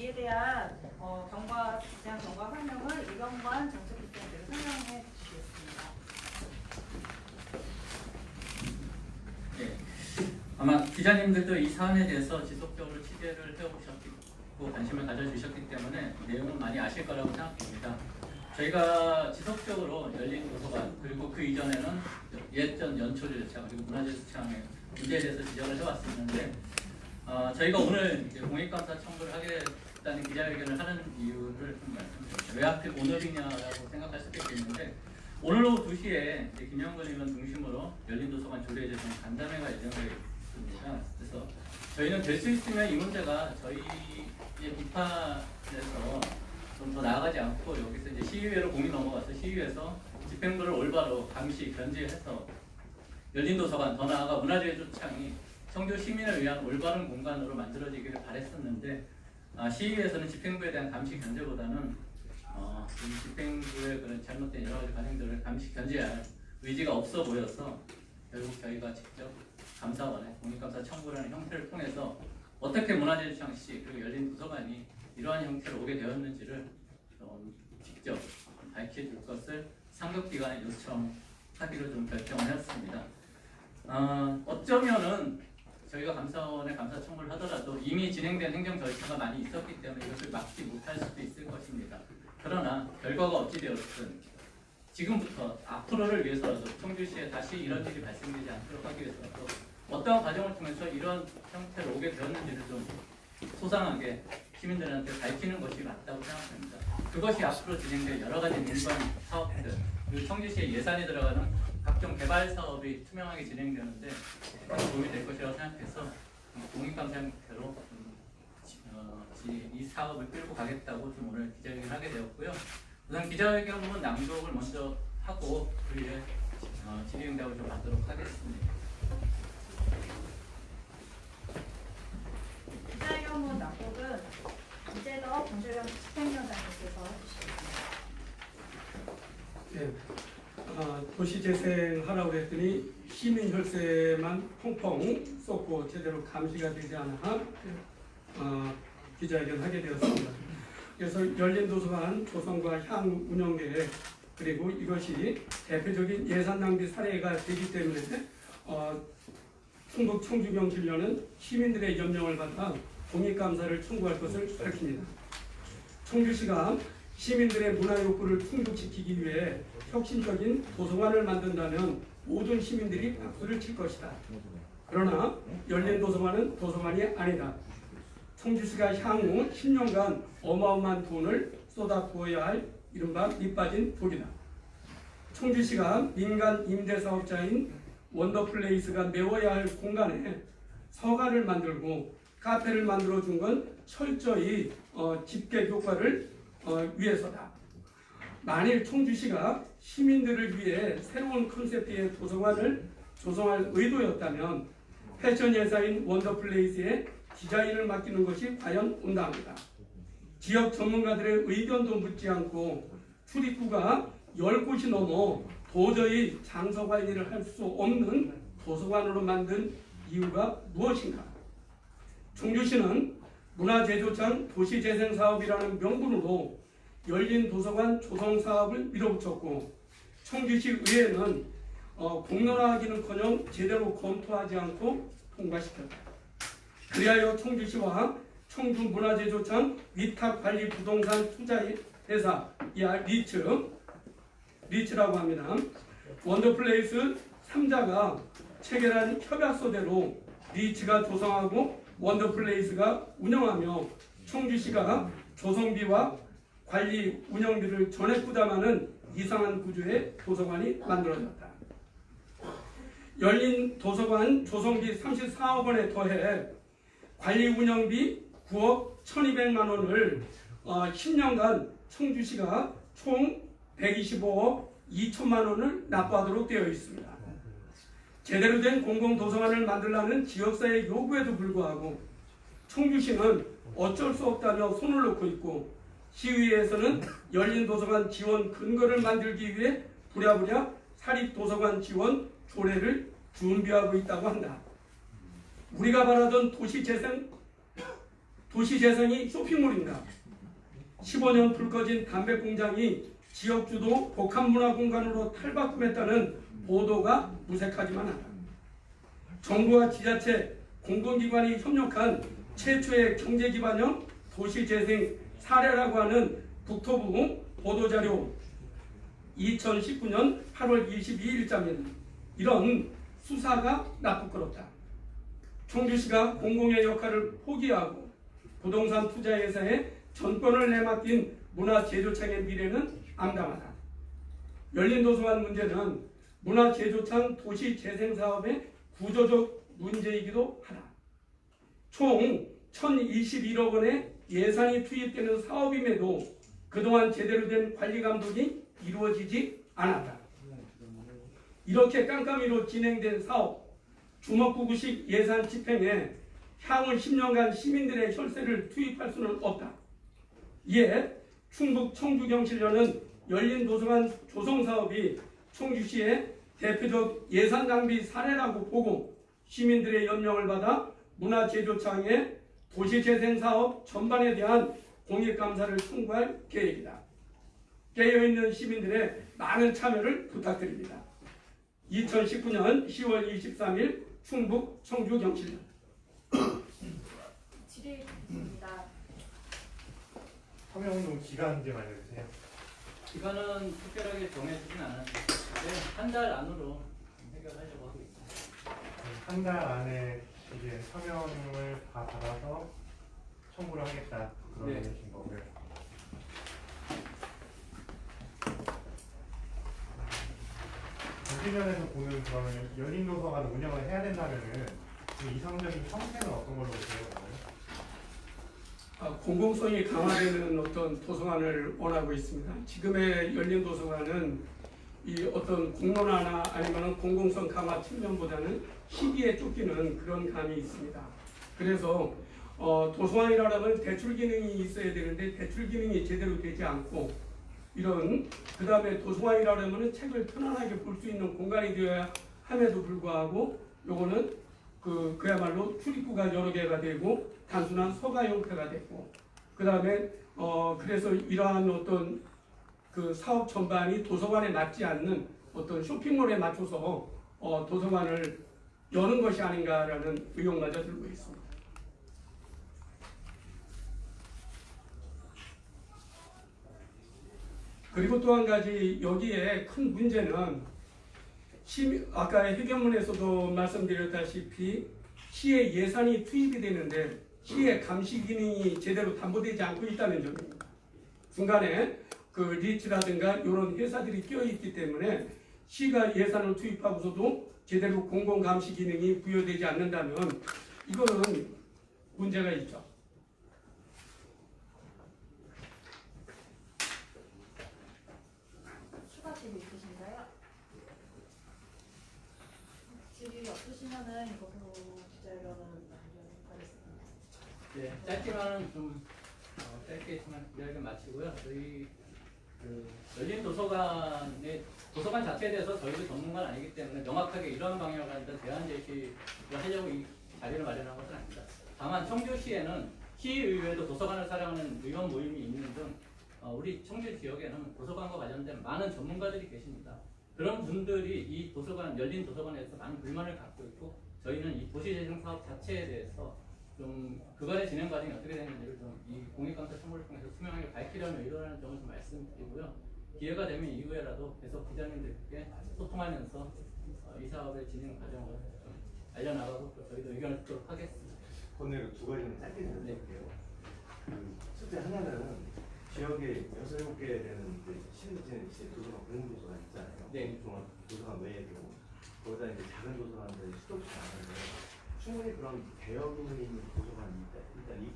이에 대한 대한 경과 설명을 이병관 정책기자님께서 설명해 주시겠습니다. 네. 아마 기자님들도 이 사안에 대해서 지속적으로 취재를 해오셨고 관심을 가져주셨기 때문에 내용은 많이 아실 거라고 생각합니다. 저희가 지속적으로 열린 도서관 그리고 그 이전에는 예전 연초제 조차 그리고 문화재 수창의 문제에 대해서 지적을 해왔었는데 저희가 오늘 공익감사 청구를 하겠다는 기자회견을 하는 이유를 좀 말씀드릴게요. 왜 하필 오늘이냐라고 생각할 수도 있겠는데 오늘 오후 2시에 김영건 의원 중심으로 열린도서관 조례 제정 간담회가 예정되어 있습니다. 그래서 저희는 될 수 있으면 이 문제가 저희의 비판에서 좀 더 나아가지 않고 여기서 이제 시의회로 공이 넘어가서 시의회에서 집행부를 올바로 감시, 견제해서 열린도서관 더 나아가 문화재조창이 청주 시민을 위한 올바른 공간으로 만들어지기를 바랬었는데 시의회에서는 집행부에 대한 감시 견제보다는 이 집행부의 그런 잘못된 여러 가지 관행들을 감시 견제할 의지가 없어 보여서 결국 저희가 직접 감사원에 공익감사 청구라는 형태를 통해서 어떻게 문화재조창시 그리고 열린도서관이 이러한 형태로 오게 되었는지를 직접 밝혀줄 것을 상급기관에 요청하기로 좀 결정을 했습니다. 어쩌면은 저희가 감사원에 감사 청구를 하더라도 이미 진행된 행정 절차가 많이 있었기 때문에 이것을 막지 못할 수도 있을 것입니다. 그러나 결과가 어찌 되었든 지금부터 앞으로를 위해서라도 청주시에 다시 이런 일이 발생되지 않도록 하기 위해서라도 어떠한 과정을 통해서 이런 형태로 오게 되었는지를 좀 소상하게 시민들한테 밝히는 것이 맞다고 생각합니다. 그것이 앞으로 진행될 여러 가지 민관 사업들 그리고 청주시의 예산이 들어가는 각종 개발 사업이 투명하게 진행되는데 도움이 될 것이라고 생각해서 공익감사 형태로 이 사업을 끌고 가겠다고 좀 오늘 기자회견을 하게 되었고요. 우선 기자회견문 낭독을 먼저 하고 그 뒤에 질의응답을 좀 하도록 하겠습니다. 기자회견문 낭독은 이재덕 경제련 집행위원장님께서 해주시겠습니다. 네. 도시재생하라고 그랬더니 시민 혈세만 펑펑 쏟고 제대로 감시가 되지 않아 기자회견 하게 되었습니다. 그래서 열린도서관 조성과 향후 운영계획 그리고 이것이 대표적인 예산 낭비 사례가 되기 때문에 충북 청주경실련은 시민들의 염려를 받아 공익감사를 청구할 것을 밝힙니다. 청주시가 시민들의 문화욕구를 충족시키기 위해 혁신적인 도서관을 만든다면 모든 시민들이 박수를 칠 것이다. 그러나 열린도서관은 도서관이 아니다. 청주시가 향후 10년간 어마어마한 돈을 쏟아부어야 할 이른바 밑빠진 돌이다. 청주시가 민간 임대사업자인 원더플레이스가 메워야 할 공간에 서가를 만들고 카페를 만들어준 건 철저히 집계 효과를 위해서다. 만일 청주시가 시민들을 위해 새로운 컨셉트의 도서관을 조성할 의도였다면 패션 회사인 원더플레이스에 디자인을 맡기는 것이 과연 온당하다. 지역 전문가들의 의견도 묻지 않고 출입구가 10곳이 넘어 도저히 장소 관리를 할 수 없는 도서관으로 만든 이유가 무엇인가? 청주시는 문화재조창 도시재생사업이라는 명분으로 열린 도서관 조성 사업을 밀어붙였고 청주시 의회는 공론화하기는커녕 제대로 검토하지 않고 통과시켰다. 그리하여 청주시와 청주문화재조창 위탁관리 부동산 투자회사 리츠라고 합니다. 원더플레이스 3자가 체결한 협약서대로 리츠가 조성하고 원더플레이스가 운영하며 청주시가 조성비와 관리 운영비를 전액 부담하는 이상한 구조의 도서관이 만들어졌다. 열린 도서관 조성비 34억 원에 더해 관리 운영비 9억 1200만 원을 10년간 청주시가 총 125억 2천만 원을 납부하도록 되어 있습니다. 제대로 된 공공도서관을 만들라는 지역사회의 요구에도 불구하고 청주시는 어쩔 수 없다며 손을 놓고 있고 시의회에서는 열린도서관 지원 근거를 만들기 위해 부랴부랴 사립도서관 지원 조례를 준비하고 있다고 한다. 우리가 바라던 도시재생이 쇼핑몰입니다. 15년 불 꺼진 담배 공장이 지역주도 복합문화공간으로 탈바꿈했다는 보도가 무색하지만 않다. 정부와 지자체, 공공기관이 협력한 최초의 경제기반형 도시재생 사례라고 하는 국토부 보도자료 2019년 8월 22일자입니다. 이런 수사가 나쁘끄럽다. 청주시가 공공의 역할을 포기하고 부동산 투자 회사에 전권을 내맡긴 문화제조창의 미래는 암담하다. 열린도서관 문제는 문화제조창 도시재생사업의 구조적 문제이기도 하다. 총 1,021억 원의 예산이 투입되는 사업임에도 그동안 제대로 된 관리 감독이 이루어지지 않았다. 이렇게 깜깜이로 진행된 사업, 주먹구구식 예산 집행에 향후 10년간 시민들의 혈세를 투입할 수는 없다. 이에 충북 청주경실련은 열린도서관 조성사업이 청주시의 대표적 예산 낭비 사례라고 보고 시민들의 연명을 받아 문화제조창의 도시재생사업 전반에 대한 공익감사를 청구할 계획이다. 깨어있는 시민들의 많은 참여를 부탁드립니다. 2019년 10월 23일 충북 청주경실련. 질의입니다. 서명운동 기간 좀 알려주세요. 기간은 특별하게 정해지진 않았는데 한 달 안으로 해결하려고 하고 있습니다. 한 달 안에 이제 서명을 다 받아서 청구를 하겠다 그런 네. 것인 거고요. 경실련에서 보는 그러면 열린도서관 운영을 해야 된다면은 그 이상적인 형태는 어떤 걸로 보세요? 공공성이 강화되는 어떤 도서관을 원하고 있습니다. 지금의 열린도서관은 이 어떤 공론화나 아니면 공공성 강화 측면보다는 시기에 쫓기는 그런 감이 있습니다. 그래서 도서관이라면 대출 기능이 있어야 되는데 대출 기능이 제대로 되지 않고 이런 그 다음에 도서관이라면 책을 편안하게 볼 수 있는 공간이 되어야 함에도 불구하고 요거는 그야말로 출입구가 여러 개가 되고 단순한 서가 형태가 되고 그 다음에 그래서 이러한 어떤 그 사업 전반이 도서관에 맞지 않는 어떤 쇼핑몰에 맞춰서 도서관을 여는 것이 아닌가라는 의혹마저 들고 있습니다. 그리고 또 한 가지 여기에 큰 문제는 아까 회견문에서도 말씀드렸다시피 시의 예산이 투입이 되는데 시의 감시 기능이 제대로 담보되지 않고 있다는 점입니다. 중간에 그 리츠라든가 이런 회사들이 끼어 있기 때문에 시가 예산을 투입하고서도 제대로 공공 감시 기능이 부여되지 않는다면 이거는 문제가 있죠. 추가 질의 있으신가요? 질의 없으시면은 이것으로 기자회견은 마무리하겠습니다. 네, 짧지만은 좀 짧게 했지만 이야기를 마치고요. 저희 열린도서관의 도서관 자체에 대해서 저희도 전문가는 아니기 때문에 명확하게 이런 방향을 가지고 대안 제시를 하려고 이 자리를 마련한 것은 아닙니다. 다만 청주시에는 시의회도 도서관을 사랑하는 의원 모임이 있는 등 우리 청주 지역에는 도서관과 관련된 많은 전문가들이 계십니다. 그런 분들이 이 도서관, 열린 도서관에서 많은 불만을 갖고 있고 저희는 이 도시재생 사업 자체에 대해서 좀 그간의 진행 과정이 어떻게 되는지를 좀 이 공익감사 청구를 통해서 투명하게 밝히려는 의도라는 점을 좀 말씀드리고요. 기회가 되면 이후에라도 계속 기자님들께 소통하면서 이 사업의 진행 과정을 좀 알려나가고 또 저희도 의견을 듣도록 하겠습니다. 오늘 두 가지는 짧게 드릴게요. 첫째 하나는 지역에 6, 7개 되는 시민들의 도서관, 공공도서관 있잖아요. 네. 종합 도서관 외에도 거기다 이제 작은 도서관들이 수도 없이 많은데 충분히 그런 대여 기능이 있는 도서관이 일단